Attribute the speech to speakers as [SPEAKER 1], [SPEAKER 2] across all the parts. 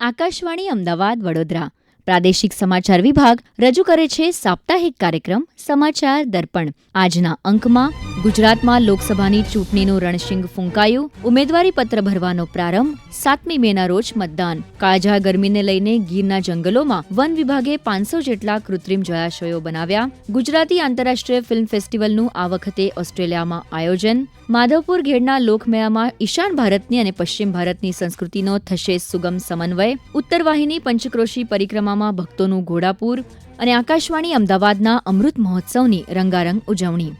[SPEAKER 1] આકાશવાણી અમદાવાદ વડોદરા પ્રાદેશિક સમાચાર વિભાગ રજૂ કરે છે સાપ્તાહિક કાર્યક્રમ સમાચાર દર્પણ. આજના અંકમાં ગુજરાતમાં લોકસભાની ચૂંટણીનું રણશીંગ ફૂંકાયું, ઉમેદવારી પત્ર ભરવાનો પ્રારંભ, 7મી મેના રોજ મતદાન. કાળઝાળ ગરમીને લઈને ગીરના જંગલોમાં વન વિભાગે 500 જેટલા કૃત્રિમ જળાશયો બનાવ્યા. ગુજરાતી આંતરરાષ્ટ્રીય ફિલ્મ ફેસ્ટિવલનું આ વખતે ઓસ્ટ્રેલિયામાં આયોજન. માધવપુર ઘેડના લોકમેળામાં ઈશાન ભારતની અને પશ્ચિમ ભારતની સંસ્કૃતિનો થશે સુગમ સમન્વય. ઉત્તર વાહિની પંચક્રોશી પરિક્રમામાં ભક્તોનું ઘોડાપુર અને આકાશવાણી અમદાવાદના અમૃત મહોત્સવની રંગારંગ ઉજવણી.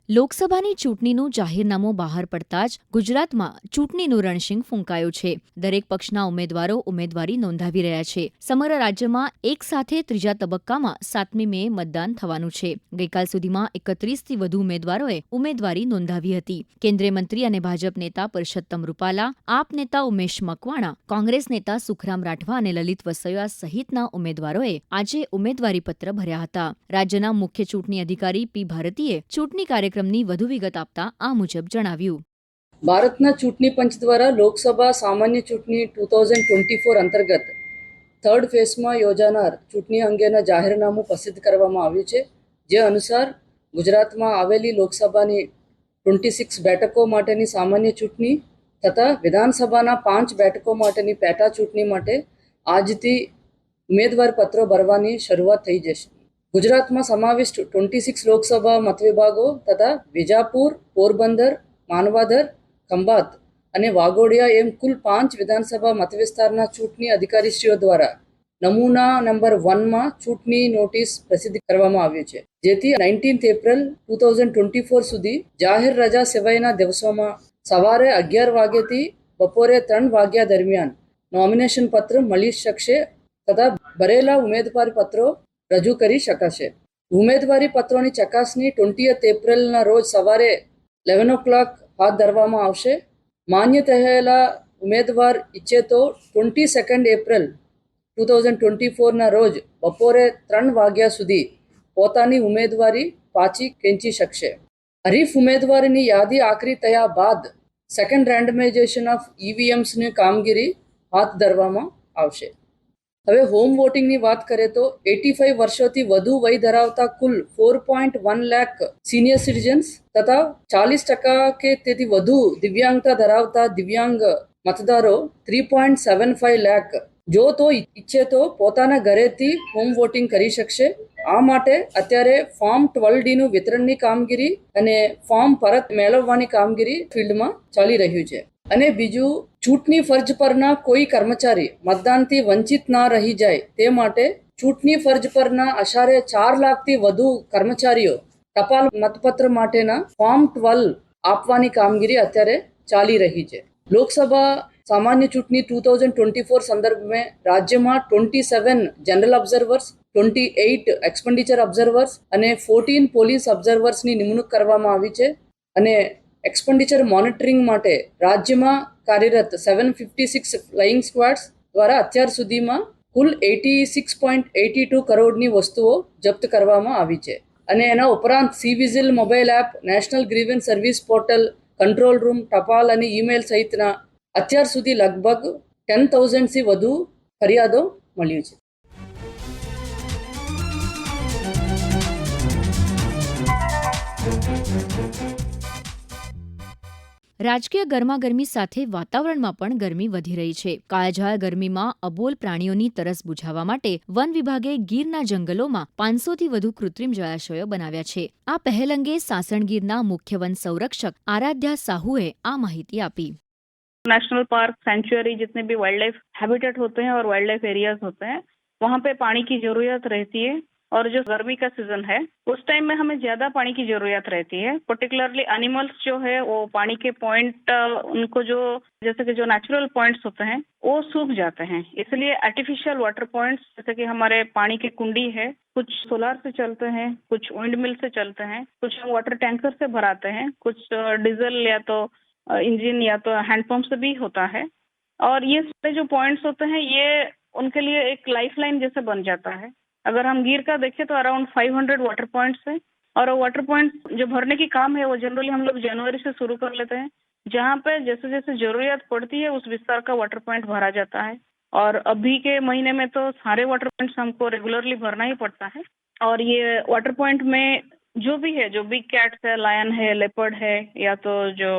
[SPEAKER 1] લોકસભાની ચૂંટણીનું જાહેરનામું બહાર પડતા જ ગુજરાતમાં ચૂંટણીનું રણશીંગ ફૂંકાયું છે. દરેક પક્ષના ઉમેદવારો ઉમેદવારી નોંધાવી રહ્યા છે. સમગ્ર રાજ્યમાં એક સાથે ત્રીજા તબક્કામાં 7મી મે મતદાન થવાનું છે. ગઈકાલ સુધીમાં 31થી વધુ ઉમેદવારોએ ઉમેદવારી નોંધાવી હતી. કેન્દ્રીય મંત્રી અને ભાજપ નેતા પરષોત્તમ રૂપાલા, આપ નેતા ઉમેશ મકવાણા, કોંગ્રેસ નેતા સુખરામ રાઠવા અને લલિત વસોયા સહિતના ઉમેદવારોએ આજે ઉમેદવારીપત્ર ભર્યા હતા. રાજ્યના મુખ્ય ચૂંટણી અધિકારી પી ભારતીએ ચૂંટણી કાર્યક્રમની વધુ વિગત આપતા આ મુજબ જણાવ્યું.
[SPEAKER 2] ભારતના ચૂંટણી પંચ દ્વારા લોકસભા સામાન્ય ચૂંટણી 2024 અંતર્ગત થર્ડ ફેઝમાં યોજાનાર ચૂંટણી અંગેના જાહેરનામું પ્રસિદ્ધ કરવામાં આવ્યું છે. જે અનુસાર ગુજરાતમાં આવેલી લોકસભાની 26 બેઠકો માટેની સામાન્ય ચૂંટણી તથા વિધાનસભાના 5 બેઠકો માટેની પેટા ચૂંટણી માટે આજથી ઉમેદવારી પત્રો ભરવાની શરૂઆત થઈ જશે. ગુજરાતમાં સમાવિષ્ટ 26 લોકસભા મતવિભાગો તથા વિજાપુર, પોરબંદર, માનવાદર, ખંભાત અને વાઘોડિયા એમ કુલ 5 વિધાનસભા મતવિસ્તારના ચૂંટણી અધિકારીશ્રીઓ દ્વારા નમૂના નંબર 1માં ચૂંટણી નોટિસ પ્રસિદ્ધ કરવામાં આવ્યું છે. જેથી 19 એપ્રિલ 2024 સુધી જાહેર રજા સિવાયના દિવસોમાં સવારે 11 વાગ્યાથી બપોરે 3 વાગ્યા દરમિયાન નોમિનેશન પત્ર મળી શકશે તથા ભરેલા ઉમેદવારી પત્રો રજૂ કરી શકાશે. ઉમેદવારી પત્રોની ચકાસણી 20 એપ્રિલના રોજ સવારે 11 o'clock હાથ ધરવામાં આવશે. માન્ય થયેલા ઉમેદવાર ઈચ્છે તો 22 એપ્રિલ 2024ના રોજ બપોરે 3 વાગ્યા સુધી પોતાની ઉમેદવારી પાછી ખેંચી શકશે. હરીફ ઉમેદવારીની યાદી આખરી થયા બાદ સેકન્ડ રેન્ડમાઇઝેશન ઓફ ઈવીએમ્સની કામગીરી હાથ ધરવામાં આવશે. હવે હોમ વોટિંગની વાત કરીએ તો 85 વર્ષોથી વધુ વય ધરાવતા કુલ 4.1 લાખ સિનિયર સિટીઝન્સ તથા 40% કે તેથી વધુ દિવ્યાંગતા ધરાવતા દિવ્યાંગ મતદારો 3.75 લાખ જો તો ઈચ્છે તો પોતાના ઘરેથી હોમ વોટિંગ કરી શકશે. આ માટે અત્યારે ફોર્મ 12Dનું વિતરણની કામગીરી અને ફોર્મ પરત મેળવવાની કામગીરી ફિલ્ડમાં ચાલી રહ્યું છે. અને બીજું, ચૂંટણી ફરજ પરના કોઈ કર્મચારી મતદાનથી વંચિત ના રહી જાય તે માટે ચૂંટણી ફરજ પરના આશરે 4 લાખથી વધુ કર્મચારીઓ ટપાલ મતપત્ર માટેના ફોર્મ 12 આપવાની કામગીરી અત્યારે ચાલી રહી છે. લોકસભા સામાન્ય ચૂંટણી 2024 સંદર્ભમાં રાજ્યમાં 27 જનરલ ઓબ્ઝર્વર્સ, 28 એક્સપેન્ડિચર ઓબ્ઝર્વર્સ અને 14 પોલીસ ઓબ્ઝર્વર્સની નિમણૂક કરવામાં આવી છે. અને એક્સપેન્ડિચર મોનિટરિંગ માટે રાજ્યમાં કાર્યરત 756 ફ્લાઇંગ સ્ક્વોડ્સ દ્વારા અત્યાર સુધીમાં કુલ 86.82 કરોડની વસ્તુઓ જપ્ત કરવામાં આવી છે. અને એના ઉપરાંત C vigil mobile app, national grievance service portal, control room, ટપાલ અને ઈમેલ સહિતના અત્યાર સુધી લગભગ 10,000થી વધુ ફરિયાદો મળ્યું છે.
[SPEAKER 1] રાજકીય ગરમાગરમી સાથે વાતાવરણમાં પણ ગરમી વધી રહી છે. કાળઝાળ ગરમીમાં અબોલ પ્રાણીઓની તરસ બુઝાવવા માટે વન વિભાગે ગીરના જંગલોમાં 500થી વધુ કૃત્રિમ જળાશયો બનાવ્યા છે. આ પહેલ અંગે સાસણગીરના મુખ્ય વન સંરક્ષક આરાધ્યા સાહુએ આ માહિતી આપી.
[SPEAKER 3] नेशनल पार्क, सेंचुरी, जितने भी वाइल्ड लाइफ हैबिटेट होते हैं और वाइल्ड लाइफ एरियाज होते हैं, वहाँ पे पानी की जरूरत रहती है. और जो गर्मी का सीजन है उस टाइम में हमें ज्यादा पानी की जरूरत रहती है. पर्टिकुलरली एनिमल्स जो है वो पानी के पॉइंट उनको जो जैसे कि जो नेचुरल पॉइंट्स होते हैं वो सूख जाते हैं. इसलिए आर्टिफिशियल वाटर पॉइंट्स जैसे कि हमारे पानी की कुंडी है, कुछ सोलार से चलते हैं, कुछ विंड मिल से चलते हैं, कुछ हम वाटर टैंकर से भराते हैं, कुछ डीजल या तो इंजन या तो हैंडपंप से भी होता है. और ये सारे जो पॉइंट्स होते हैं ये उनके लिए एक लाइफलाइन जैसे बन जाता है. अगर हम गिर का देखें तो अराउंड 500 वाटर पॉइंट्स है और वाटर पॉइंट जो भरने की काम है वो जनरली हम लोग जनवरी से शुरू कर लेते हैं, जहाँ पे जैसे जैसे जरूरत पड़ती है उस विस्तार का वाटर पॉइंट भरा जाता है। और अभी के महीने में तो सारे वाटर पॉइंट्स हमको रेगुलरली भरना ही पड़ता है। और ये वाटर पॉइंट में जो भी है, जो बिग कैट्स है, लायन है, लेपर्ड है, या तो जो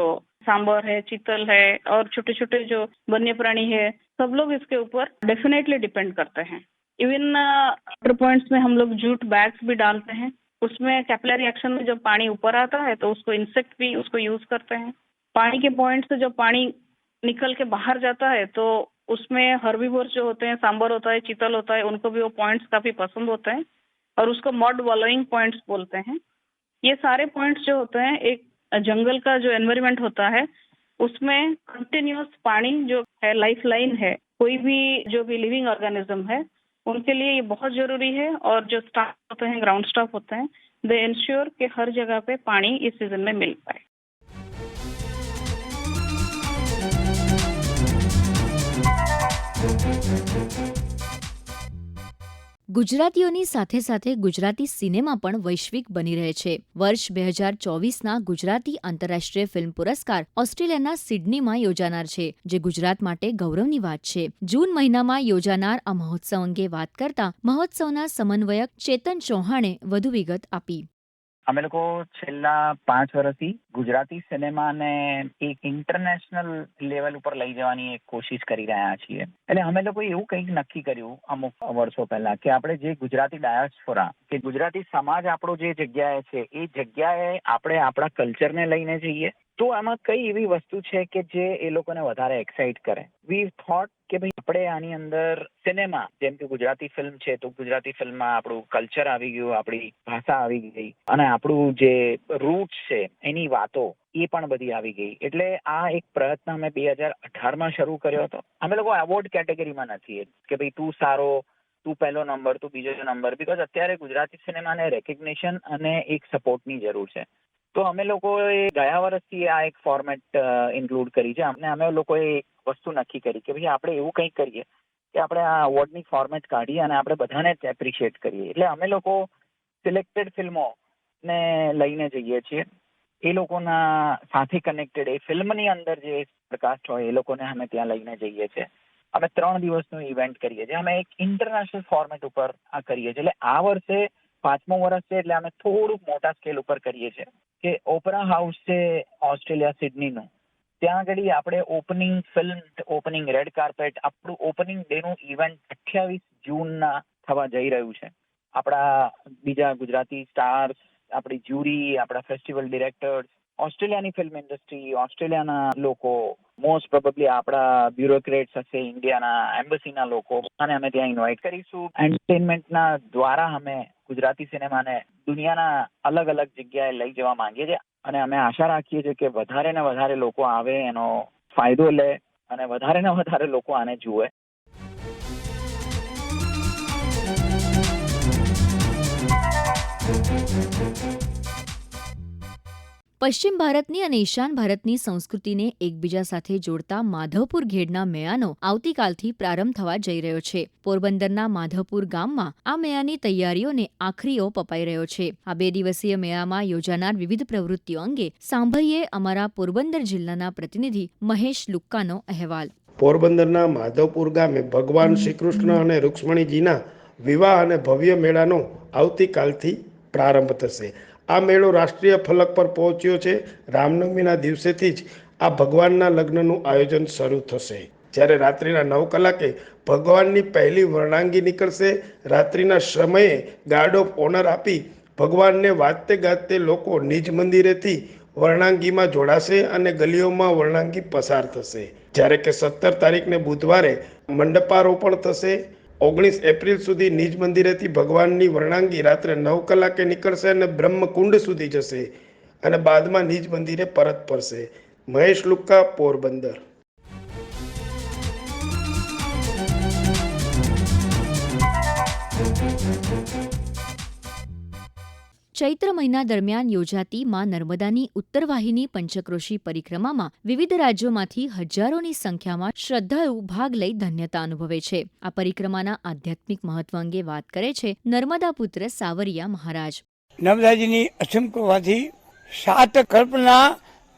[SPEAKER 3] सांबर है, चीतल है, और छोटे छोटे जो वन्य प्राणी है, सब लोग इसके ऊपर डेफिनेटली डिपेंड करते हैं। इवन वाटर पॉइंट्स में हम लोग जूट बैग्स भी डालते हैं। उसमें कैपिलरी एक्शन में जब पानी ऊपर आता है तो उसको इंसेक्ट भी उसको यूज करते हैं। पानी के पॉइंट से जब पानी निकल के बाहर जाता है तो उसमें हर्बीवोर्स जो होते हैं, सांबर होता है, चीतल होता है, उनको भी वो पॉइंट्स काफी पसंद होते हैं और उसको मड वॉलोइंग पॉइंट्स बोलते हैं। ये सारे पॉइंट्स जो होते हैं, एक जंगल का जो एनवायरनमेंट होता है उसमें कंटिन्यूअस पानी जो है लाइफ लाइन है, कोई भी जो भी लिविंग ऑर्गेनिज्म है उनके लिए ये बहुत जरूरी है। और जो स्टाफ होते हैं, ग्राउंड स्टाफ होते हैं, दे इंश्योर कि हर जगह पे पानी इस सीजन में मिल पाए।
[SPEAKER 1] ગુજરાતીઓની સાથે સાથે ગુજરાતી સિનેમા પણ વૈશ્વિક બની રહે છે. વર્ષ 2024ના ગુજરાતી આંતરરાષ્ટ્રીય ફિલ્મ પુરસ્કાર ઓસ્ટ્રેલિયાના સિડનીમાં યોજાનાર છે, જે ગુજરાત માટે ગૌરવની વાત છે. જૂન મહિનામાં યોજાનાર આ મહોત્સવ અંગે વાત કરતા મહોત્સવના સમન્વયક ચેતન ચૌહાણે વધુ વિગત આપી.
[SPEAKER 4] અમે લોકો છેલ્લા 5 વર્ષથી ગુજરાતી સિનેમાને એક ઇન્ટરનેશનલ લેવલ ઉપર લઈ જવાની એક કોશિશ કરી રહ્યા છીએ. એટલે અમે લોકો એવું કંઈક નક્કી કર્યું અમુક વર્ષો પહેલા કે આપણે જે ગુજરાતી ડાયસ્પોરા કે ગુજરાતી સમાજ આપણો જે જગ્યાએ છે એ જગ્યાએ આપણે આપણા કલ્ચરને લઈને જઈએ તો આમાં કઈ એવી વસ્તુ છે કે જે એ લોકોને વધારે એક્સાઇટ કરે. વી થોટ કે ભાઈ આપણે આની અંદર સિનેમા, જેમ કે ગુજરાતી ફિલ્મ છે તો ગુજરાતી ફિલ્મમાં આપણું કલ્ચર આવી ગયું, આપણી ભાષા આવી ગઈ અને આપણું જે રૂટ્સ છે એની વાતો એ પણ બધી આવી ગઈ. એટલે આ એક પ્રયત્ન અમે 2018માં શરૂ કર્યો હતો. અમે લોકો એવોર્ડ કેટેગરીમાં નથી કે ભાઈ તું સારો, તું પહેલો નંબર, તું બીજો નંબર, બીકોઝ અત્યારે ગુજરાતી સિનેમાને રેકગ્નિશન અને એક સપોર્ટની જરૂર છે. તો અમે લોકોએ ગયા વર્ષથી આ એક ફોર્મેટ ઇન્ક્લુડ કરી છે. અમે લોકોએ એક વસ્તુ નક્કી કરી કે ભાઈ આપણે એવું કંઈક કરીએ કે આપણે આ અવોર્ડની ફોર્મેટ કાઢીએ અને આપણે બધાને જ એપ્રિશિએટ કરીએ. એટલે અમે લોકો સિલેક્ટેડ ફિલ્મોને લઈને જઈએ છીએ. એ લોકોના સાથે કનેક્ટેડ, એ ફિલ્મની અંદર જે પ્રકાશ હોય એ લોકોને અમે ત્યાં લઈને જઈએ છીએ. અમે 3 દિવસનું ઇવેન્ટ કરીએ છીએ. અમે એક ઇન્ટરનેશનલ ફોર્મેટ ઉપર આ કરીએ છીએ. એટલે આ વર્ષે 5મું વર્ષ છે એટલે અમે થોડુંક મોટા સ્કેલ ઉપર કરીએ છીએ કે ઓપરા હાઉસ છે ઓસ્ટ્રેલિયા સિડનીનું, ત્યાં આગળ આપણે opening film, opening red carpet, આપણું ઓપનિંગ ડેનું ઇવેન્ટ 28 જૂનના થવા જઈ રહ્યું છે. આપણા બીજા ગુજરાતી સ્ટાર્સ, આપણી જ્યુરી, આપણા ફેસ્ટિવલ ડિરેક્ટર્સ, ઓસ્ટ્રેલિયાની ફિલ્મ ઇન્ડસ્ટ્રી, ઓસ્ટ્રેલિયાના લોકો, મોસ્ટ પ્રોબેબલી આપણા બ્યુરોક્રેટ્સ હશે, ઇન્ડિયાના એમ્બસીના લોકો, અને અમે ત્યાં ઇન્વાઇટ કરીશું. એન્ટરટેનમેન્ટના દ્વારા અમે ગુજરાતી સિનેમાને દુનિયાના અલગ અલગ જગ્યાએ લઈ જવા માંગીએ છીએ અને અમે આશા રાખીએ છીએ કે વધારે ને વધારે લોકો આવે, એનો ફાયદો લે અને વધારે ને વધારે લોકો આને જુએ.
[SPEAKER 1] પશ્ચિમ ભારતની અને ઈશાન ભારતની સંસ્કૃતિને એકબીજા સાથે જોડતા માધવપુર ઘેડના મેળાનો આવતીકાલથી પ્રારંભ થવા જઈ રહ્યો છે. પોરબંદરના માધવપુર ગામમાં આ મેળાની તૈયારીઓને આખરી ઓપ અપાઈ રહ્યો છે. આ 2 દિવસીય મેળામાં યોજાનાર વિવિધ પ્રવૃત્તિઓ અંગે સાંભળીએ અમારા પોરબંદર જિલ્લાના પ્રતિનિધિ મહેશ લુક્કાનો અહેવાલ.
[SPEAKER 5] પોરબંદરના માધવપુર ગામે ભગવાન શ્રી કૃષ્ણ અને રૂક્ષ્મણીજીના વિવાહ અને ભવ્ય મેળાનો આવતીકાલથી પ્રારંભ થશે. આ મેળો રાષ્ટ્રીય ફલક પર પહોંચ્યો છે. રામનવમીના દિવસેથી જ આ ભગવાનના લગ્નનું આયોજન શરૂ થશે. જ્યારે રાત્રિના 9 કલાકે ભગવાનની પહેલી વર્ણાંગી નીકળશે. રાત્રિના સમયે ગાર્ડ ઓફ ઓનર આપી ભગવાનને વાજતે ગાજતે લોકો નિજ મંદિરેથી વર્ણાંગીમાં જોડાશે અને ગલીઓમાં વર્ણાંગી પસાર થશે. જ્યારે કે 17 તારીખને બુધવારે મંડપારોપણ થશે. 19 એપ્રિલ સુધી નિજ મંદિરેથી ભગવાનની વર્ણાંગી રાત્રે 9 કલાકે નીકળશે અને બ્રહ્મકુંડ સુધી જશે અને બાદમાં નિજ મંદિરે પરત ફરશે. મહેશ લુક્કા, પોરબંદર.
[SPEAKER 1] ચૈત્ર મહિના દરમિયાન યોજાતી માં નર્મદાની ઉત્તરવાહિની પંચક્રોશી પરિક્રમામાં વિવિધ રાજ્યોમાંથી હજારોની સંખ્યામાં શ્રદ્ધાળુ ભાગ લઈ ધન્યતા અનુભવે છે. આ પરિક્રમાના આધ્યાત્મિક મહત્વ અંગે વાત કરે છે નર્મદા પુત્ર સાવરિયા મહારાજ.
[SPEAKER 6] નર્મદાજીની અસીમ કૃપાથી 7 કલ્પના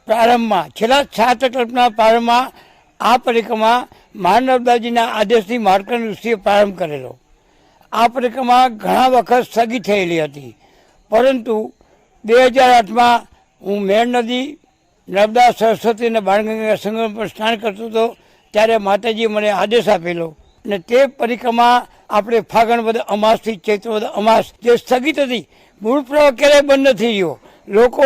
[SPEAKER 6] પ્રારંભમાં છેલ્લા 7 કલ્પના પ્રારંભમાં આ પરિક્રમા મહાનર્મદાજીના આદેશથી માર્કંડ ઋષિએ પ્રારંભ કરેલો. આ પરિક્રમા ઘણા વખત સ્થગિત થયેલી હતી, પરંતુ 2008માં હું મેર નદી, નર્મદા, સરસ્વતી અને બાણગંગા સંગમ પર સ્નાન કરતો હતો ત્યારે માતાજીએ મને આદેશ આપેલો અને તે પરિક્રમા આપણે ફાગણ વદ અમાસથી ચૈત્ર વદ અમાસ જે સ્થગિત હતી, મૂળ પ્રવાહ ક્યારેય બંધ નથી થયો. લોકો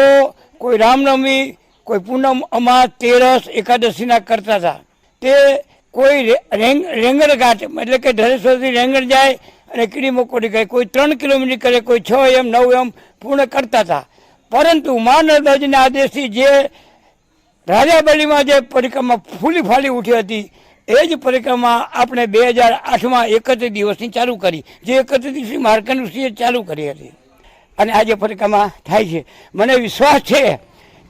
[SPEAKER 6] કોઈ રામનવમી, કોઈ પૂનમ, અમાસ, તેરસ, એકાદશીના કરતા હતા. તે કોઈ રેંગણ ઘાટ એટલે કે ધરેશ્વરથી રેંગણ જાય અને કીડી મકોડી ગઈ, કોઈ 3 કિલોમીટર કરે, કોઈ 6 AM 9 AM પૂર્ણ કરતા હતા. પરંતુ મા નર્મદાજીના આદેશથી જે રાજાબલીમાં જે પરિક્રમા ફૂલી ફાલી ઉઠી હતી એ જ પરિક્રમા આપણે 2008માં 31 દિવસની ચાલુ કરી, જે 31 દિવસની માર્કંડ ઋષિએ ચાલુ કરી હતી અને આજે પરિક્રમા થાય છે. મને વિશ્વાસ છે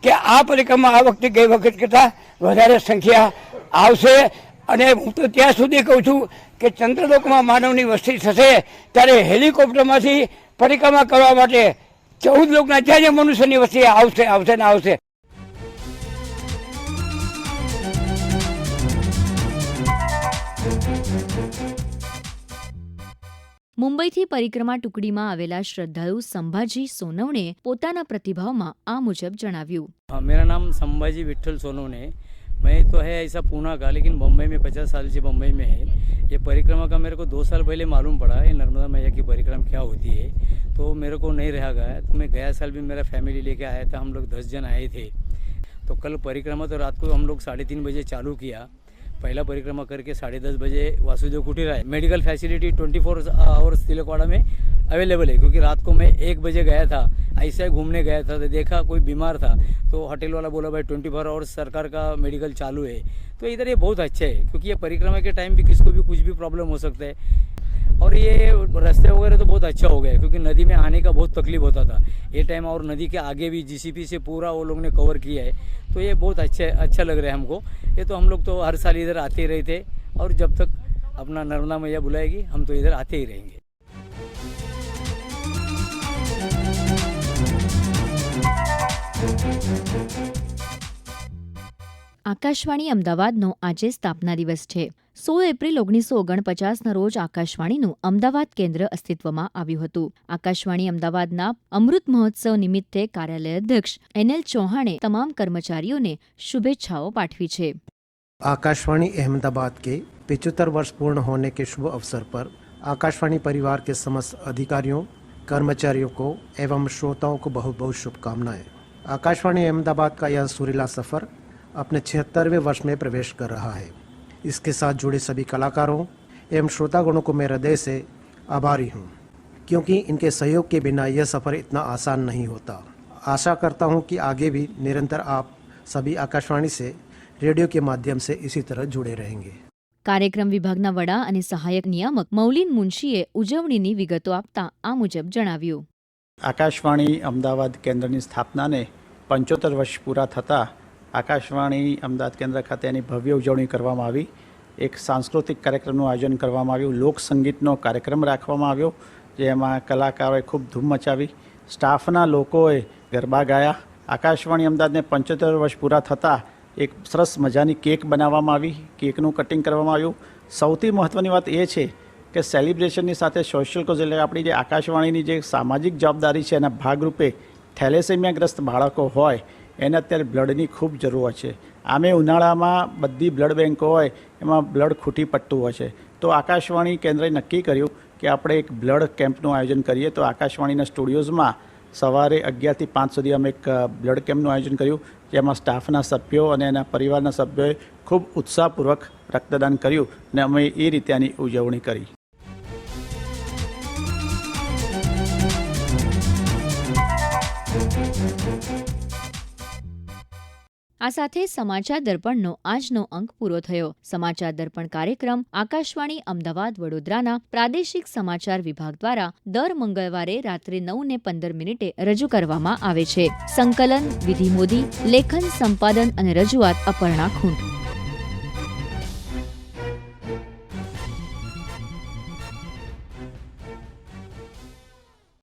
[SPEAKER 6] કે આ પરિક્રમા આ વખતે ગઈ વખત કરતાં વધારે સંખ્યા આવશે અને હું તો ત્યાં સુધી કહું છું કે ચંદ્રલોકમાં માનવની વસ્તી થશે ત્યારે હેલિકોપ્ટરમાંથી પરિક્રમા કરવા માટે 14 લોકના જ્યાં જ્યાં મનુષ્યની વસ્તી આવશે ને આવશે.
[SPEAKER 1] મુંબઈથી પરિક્રમા ટુકડીમાં આવેલા શ્રદ્ધાળુ સંભાજી સોનવણે પોતાના પ્રતિભાવમાં આ મુજબ જણાવ્યું.
[SPEAKER 7] मेरा नाम संभाजी विट्ठल सोनवणे है. मैं तो है ऐसा पूना का, लेकिन बम्बई में 50 साल से बम्बई में है. ये परिक्रमा का मेरे को 2 साल पहले मालूम पड़ा है नर्मदा मैया की परिक्रमा क्या होती है, तो मेरे को नहीं रहा गया. तो मैं गया साल भी मेरा फैमिली लेके आया था, हम लोग 10 जन आए थे. तो कल परिक्रमा तो रात को हम लोग 3:30 बजे चालू किया. पहला परिक्रमा करके 10:30 बजे वासुदेव कुटीर आए. मेडिकल फैसिलिटी 24 आवर्स तिलकवाड़ा में अवेलेबल है, क्योंकि रात को मैं 1 बजे गया था, ऐसे घूमने गया था तो देखा कोई बीमार था, तो होटल वाला बोला भाई 24 आवर्स सरकार का मेडिकल चालू है. तो इधर ये बहुत अच्छा है, क्योंकि ये परिक्रमा के टाइम भी किसको भी कुछ भी प्रॉब्लम हो सकता है. और ये रास्ते वगैरह तो बहुत अच्छा हो गया, क्योंकि नदी में आने का बहुत तकलीफ होता था ये टाइम, और नदी के आगे भी जीसीपी से पूरा वो लोग ने कवर किया है. तो ये बहुत अच्छा लग रहा है हमको. ये तो हम लोग तो हर साल इधर आते ही रहते, और जब तक अपना नर्मदा मैया बुलाएगी हम तो इधर आते ही रहेंगे.
[SPEAKER 1] આકાશવાણી અમદાવાદનો આજે સ્થાપના દિવસ છે. 16 એપ્રિલ 1949ના રોજ આકાશવાણીનું અમદાવાદ કેન્દ્ર અસ્તિત્વમાં આવ્યું હતું. આકાશવાણી અમદાવાદના અમૃત મહોત્સવ નિમિત્તે કાર્યાલય અધ્યક્ષ NL ચૌહાણે તમામ કર્મચારીઓને શુભેચ્છાઓ પાઠવી છે.
[SPEAKER 8] आकाशवाणी अहमदाबाद के 75 वर्ष पूर्ण होने के शुभ अवसर पर आकाशवाणी परिवार के समस्त अधिकारियों, कर्मचारियों को एवं श्रोताओं को बहुत बहुत शुभकामनाएं. आकाशवाणी अहमदाबाद का यह सुरीला सफ़र अपने 76वें वर्ष में प्रवेश कर रहा है. इसके साथ जुड़े सभी कलाकारों एवं श्रोतागणों को मैं हृदय से आभारी हूँ, क्योंकि इनके सहयोग के बिना यह सफ़र इतना आसान नहीं होता. आशा करता हूँ कि आगे भी निरंतर आप सभी आकाशवाणी से रेडियो के माध्यम से इसी तरह जुड़े रहेंगे.
[SPEAKER 1] કાર્યક્રમ વિભાગના વડા અને સહાયક નિયામક મૌલિન મુનશીએ ઉજવણીની વિગતો આપતા આ મુજબ જણાવ્યું.
[SPEAKER 9] આકાશવાણી અમદાવાદ કેન્દ્રની સ્થાપનાને 75 વર્ષ પૂરા થતાં આકાશવાણી અમદાવાદ કેન્દ્ર ખાતે એની ભવ્ય ઉજવણી કરવામાં આવી. એક સાંસ્કૃતિક કાર્યક્રમનું આયોજન કરવામાં આવ્યું. લોકસંગીતનો કાર્યક્રમ રાખવામાં આવ્યો, જેમાં કલાકારોએ ખૂબ ધૂમ મચાવી. સ્ટાફના લોકોએ ગરબા ગાયા. આકાશવાણી અમદાવાદને 75 વર્ષ પૂરા થતાં એક સરસ મજાની કેક બનાવવામાં આવી, કેકનું કટિંગ કરવામાં આવ્યું. સૌથી મહત્ત્વની વાત એ છે કે સેલિબ્રેશનની સાથે સોશિયલ કોઝ એટલે આપણી જે આકાશવાણીની જે સામાજિક જવાબદારી છે એના ભાગરૂપે થેલેસેમિયાગ્રસ્ત બાળકો હોય એને અત્યારે બ્લડની ખૂબ જરૂર છે. આમે ઉનાળામાં બધી બ્લડ બેન્કો હોય એમાં બ્લડ ખૂટી પડતું હોય છે. તો આકાશવાણી કેન્દ્રએ નક્કી કર્યું કે આપણે એક બ્લડ કેમ્પનું આયોજન કરીએ. તો આકાશવાણીના સ્ટુડિયોઝમાં સવારે 11 થી 5 સુધી અમે એક બ્લડ કેમ્પનું આયોજન કર્યું, જેમાં સ્ટાફના સભ્યો અને એના પરિવારના સભ્યોએ ખૂબ ઉત્સાહપૂર્વક રક્તદાન કર્યું અને અમે એ રીતે આની ઉજવણી કરી.
[SPEAKER 1] આ સાથે સમાચાર દર્પણનો આજનો અંક પૂરો થયો. સમાચાર દર્પણ કાર્યક્રમ આકાશવાણી અમદાવાદ વડોદરાના પ્રાદેશિક સમાચાર વિભાગ દ્વારા દર મંગળવારે રાત્રે 9:15 રજૂ કરવામાં આવે છે. સંકલન વિધિ મોદી, લેખન, સંપાદન અને રજૂઆત અપર્ણા ખૂંટ.